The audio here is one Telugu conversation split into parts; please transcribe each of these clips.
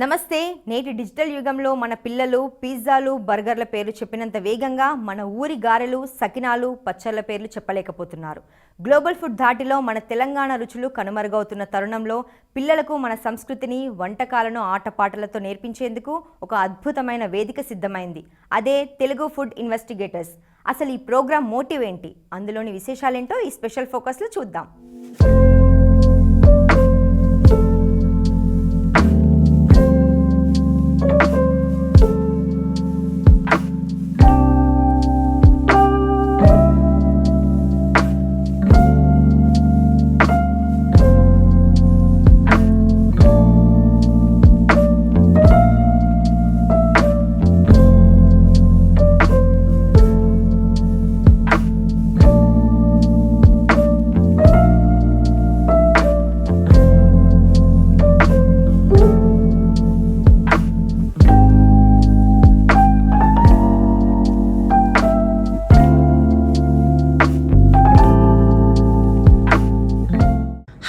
నమస్తే. నేటి డిజిటల్ యుగంలో మన పిల్లలు పిజ్జాలు బర్గర్ల పేర్లు చెప్పినంత వేగంగా మన ఊరి గారెలు సకినాలు పచ్చళ్ళ పేర్లు చెప్పలేకపోతున్నారు. గ్లోబల్ ఫుడ్ ధాటిలో మన తెలంగాణ రుచులు కనుమరుగవుతున్న తరుణంలో పిల్లలకు మన సంస్కృతిని వంటకాలను ఆటపాటలతో నేర్పించేందుకు ఒక అద్భుతమైన వేదిక సిద్ధమైంది. అదే తెలుగు ఫుడ్ ఇన్వెస్టిగేటర్స్. అసలు ఈ ప్రోగ్రామ్ మోటివ్ ఏంటి, అందులోని విశేషాలేంటో ఈ స్పెషల్ ఫోకస్లో చూద్దాం.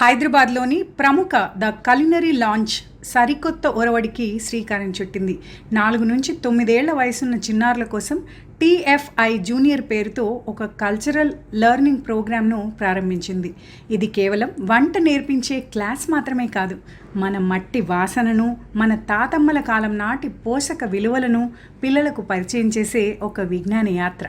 హైదరాబాద్లోని ప్రముఖ ద కలినరీ లాంచ్ సరికొత్త ఒరవడికి శ్రీకారం చుట్టింది. 4 నుంచి 9 ఏళ్ల వయసున్న చిన్నారుల కోసం TFI జూనియర్ పేరుతో ఒక కల్చరల్ లెర్నింగ్ ప్రోగ్రామ్ను ప్రారంభించింది. ఇది కేవలం వంట నేర్పించే క్లాస్ మాత్రమే కాదు, మన మట్టి వాసనను, మన తాతమ్మల కాలం నాటి పోషక విలువలను పిల్లలకు పరిచయం చేసే ఒక విజ్ఞాన యాత్ర.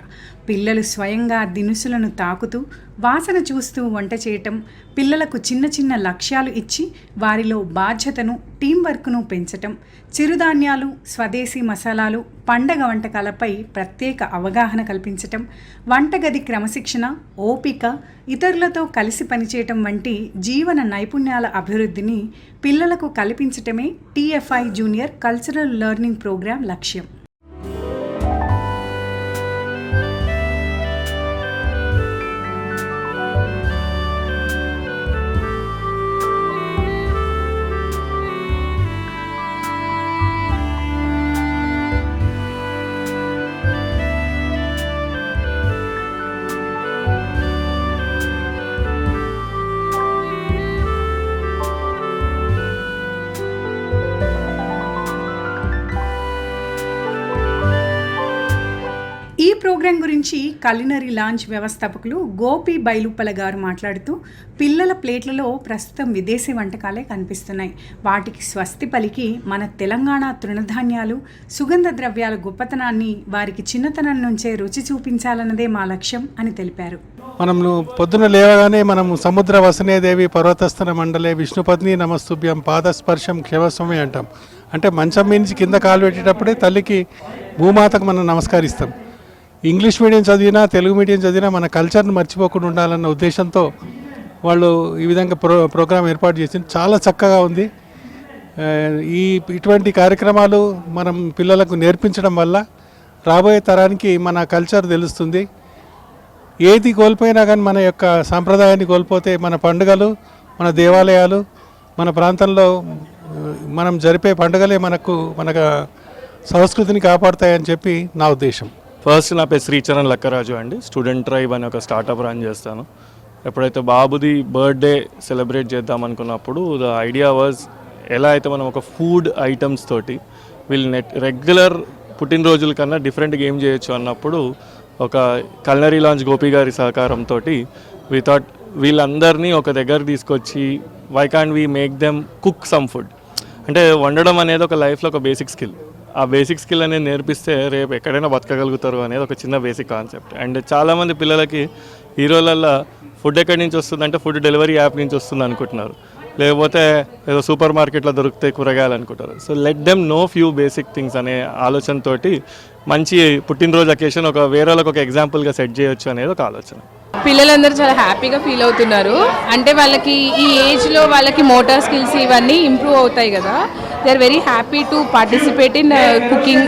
పిల్లలు స్వయంగా దినుసులను తాకుతూ, వాసన చూస్తూ వంట చేయటం, పిల్లలకు చిన్న చిన్న లక్ష్యాలు ఇచ్చి వారిలో బాధ్యతను, టీం వర్క్ను పెంచటం, చిరుధాన్యాలు, స్వదేశీ మసాలాలు, పండగ వంటకాలపై ప్రత్యేక అవగాహన కల్పించటం, వంటగది క్రమశిక్షణ, ఓపిక, ఇతరులతో కలిసి పనిచేయటం వంటి జీవన నైపుణ్యాల అభివృద్ధిని పిల్లలకు కల్పించటమే TFI junior cultural learning programme లక్ష్యం. ఈ ప్రోగ్రాం గురించి కలినరీ లాంచ్ వ్యవస్థాపకులు గోపి బైలుప్పల గారు మాట్లాడుతూ, పిల్లల ప్లేట్లలో ప్రస్తుతం విదేశీ వంటకాలే కనిపిస్తున్నాయి. వాటికి స్వస్తి పలికి మన తెలంగాణ తృణధాన్యాలు, సుగంధ ద్రవ్యాల గొప్పతనాన్ని వారికి చిన్నతనం నుంచే రుచి చూపించాలన్నదే మా లక్ష్యం అని తెలిపారు. మనం పొద్దున లేవగానే మనం సముద్ర వసనేదేవి పర్వతస్థన మండలే విష్ణుపత్ని నమస్తుభ్యం పాదస్పర్శం క్షమస్వమే అంటాం. అంటే మంచం మీద నుంచి కింద కాలు పెట్టేటప్పుడే తల్లికి భూమాతకు మనం నమస్కరిస్తాం. ఇంగ్లీష్ మీడియం చదివినా తెలుగు మీడియం చదివినా మన కల్చర్ను మర్చిపోకుండా ఉండాలన్న ఉద్దేశంతో వాళ్ళు ఈ విధంగా ప్రోగ్రాం ఏర్పాటు చేసింది. చాలా చక్కగా ఉంది. ఇటువంటి కార్యక్రమాలు మనం పిల్లలకు నేర్పించడం వల్ల రాబోయే తరానికి మన కల్చర్ తెలుస్తుంది. ఏది కోల్పోయినా కానీ మన యొక్క సాంప్రదాయాన్ని కోల్పోతే మన పండుగలు, మన దేవాలయాలు, మన ప్రాంతంలో మనం జరిపే పండుగలే మన సంస్కృతిని కాపాడుతాయని చెప్పి నా ఉద్దేశం. ఫస్ట్ నా పేరు శ్రీచరణ్ లక్కరాజు అండి. స్టూడెంట్ ట్రైబ్ అని ఒక స్టార్టప్ రన్ చేస్తాను. ఎప్పుడైతే బాబుది బర్త్డే సెలబ్రేట్ చేద్దాం అనుకున్నప్పుడు ద ఐడియా వాజ్, ఎలా అయితే మనం ఒక ఫుడ్ ఐటమ్స్ తోటి వీళ్ళు రెగ్యులర్ పుట్టినరోజుల కన్నా డిఫరెంట్గా ఏం చేయొచ్చు అన్నప్పుడు ఒక కల్నరీ లాంచ్ గోపి గారి సహకారంతో వి థాట్ వీళ్ళందరినీ ఒక దగ్గర తీసుకొచ్చి why can't we make them cook some food. అంటే వండడం అనేది ఒక లైఫ్లో ఒక బేసిక్ స్కిల్. ఆ బేసిక్ స్కిల్ అనేది నేర్పిస్తే రేపు ఎక్కడైనా బతకగలుగుతారు అనేది ఒక చిన్న బేసిక్ కాన్సెప్ట్. అండ్ చాలామంది పిల్లలకి ఈ రోజుల్లో ఫుడ్ ఎక్కడి నుంచి వస్తుందంటే ఫుడ్ డెలివరీ యాప్ నుంచి వస్తుంది అనుకుంటున్నారు, లేకపోతే ఏదో సూపర్ మార్కెట్లో దొరికితే కూరగాయలు అనుకుంటారు. So let them know few basic things అనే ఆలోచనతోటి మంచి పుట్టినరోజు అకేషన్ ఒక వేరేలకు ఒక ఎగ్జాంపుల్గా సెట్ చేయొచ్చు అనేది ఒక ఆలోచన. పిల్లలందరూ చాలా హ్యాపీగా ఫీల్ అవుతున్నారు. అంటే వాళ్ళకి ఈ ఏజ్లో వాళ్ళకి మోటార్ స్కిల్స్ ఇవన్నీ ఇంప్రూవ్ అవుతాయి కదా. They are very happy to participate in cooking.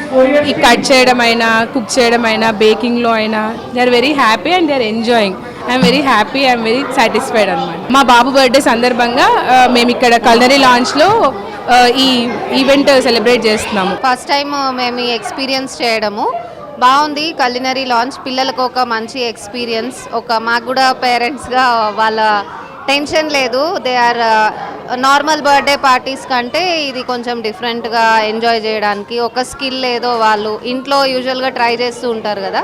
ఈ కట్ చేయడం అయినా, కుక్ చేయడం అయినా, బేకింగ్లో అయినా they are very happy and they are enjoying. I'm very happy, I'm very satisfied అనమాట. మా బాబు బర్త్డే సందర్భంగా మేము ఇక్కడ కల్నరీ లాంచ్లో ఈ ఈవెంట్ సెలబ్రేట్ చేస్తున్నాము. ఫస్ట్ టైం మేము ఈ ఎక్స్పీరియన్స్ చేయడము బాగుంది. కల్నరీ లాంచ్ పిల్లలకు ఒక మంచి ఎక్స్పీరియన్స్. మాకు కూడా పేరెంట్స్గా వాళ్ళ టెన్షన్ లేదు. They are normal birthday parties కంటే ఇది కొంచెం డిఫరెంట్గా ఎంజాయ్ చేయడానికి ఒక స్కిల్ ఏదో వాళ్ళు ఇంట్లో యూజువల్గా ట్రై చేస్తూ ఉంటారు కదా,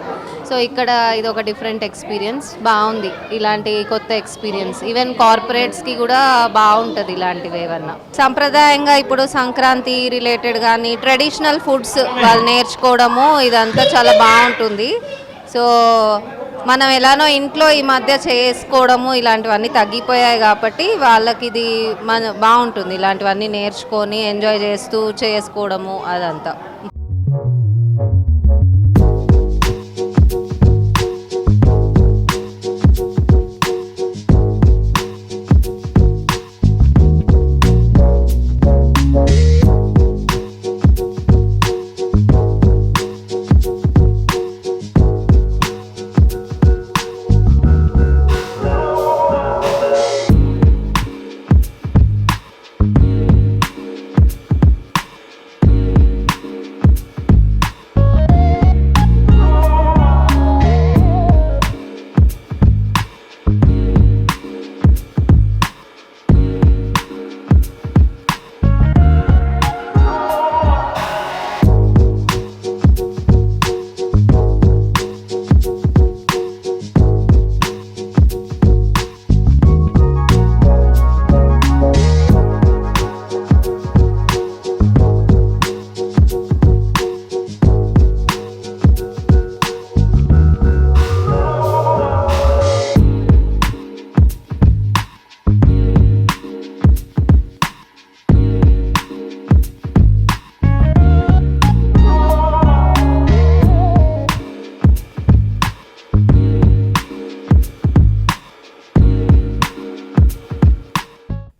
సో ఇక్కడ ఇది ఒక డిఫరెంట్ ఎక్స్పీరియన్స్. బాగుంది ఇలాంటి కొత్త ఎక్స్పీరియన్స్. ఈవెన్ కార్పొరేట్స్కి కూడా బాగుంటుంది ఇలాంటివి ఏమన్నా. సంప్రదాయంగా ఇప్పుడు సంక్రాంతి రిలేటెడ్ కానీ ట్రెడిషనల్ ఫుడ్స్ వాళ్ళు నేర్చుకోవడము ఇదంతా చాలా బాగుంటుంది. సో మనం ఎలానో ఇంట్లో ఈ మధ్య చేసుకోవడము ఇలాంటివన్నీ తగ్గిపోయాయి కాబట్టి వాళ్ళకి ఇది బాగుంటుంది. ఇలాంటివన్నీ నేర్చుకొని ఎంజాయ్ చేస్తూ చేసుకోవడము అదంతా.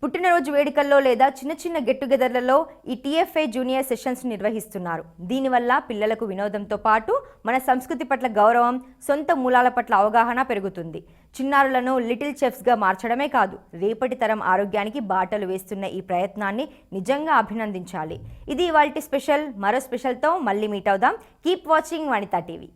పుట్టినరోజు వేడుకల్లో లేదా చిన్న చిన్న గెట్ టుగెదర్లలో ఈ TFI జూనియర్ సెషన్స్ నిర్వహిస్తున్నారు. దీనివల్ల పిల్లలకు వినోదంతో పాటు మన సంస్కృతి పట్ల గౌరవం, సొంత మూలాల పట్ల అవగాహన పెరుగుతుంది. చిన్నారులను లిటిల్ చెఫ్స్గా మార్చడమే కాదు, రేపటి తరం ఆరోగ్యానికి బాటలు వేస్తున్న ఈ ప్రయత్నాన్ని నిజంగా అభినందించాలి. ఇది ఇవాల్టి స్పెషల్. మరో స్పెషల్తో మళ్ళీ మీట్ అవుదాం. Keep watching Vanitha TV.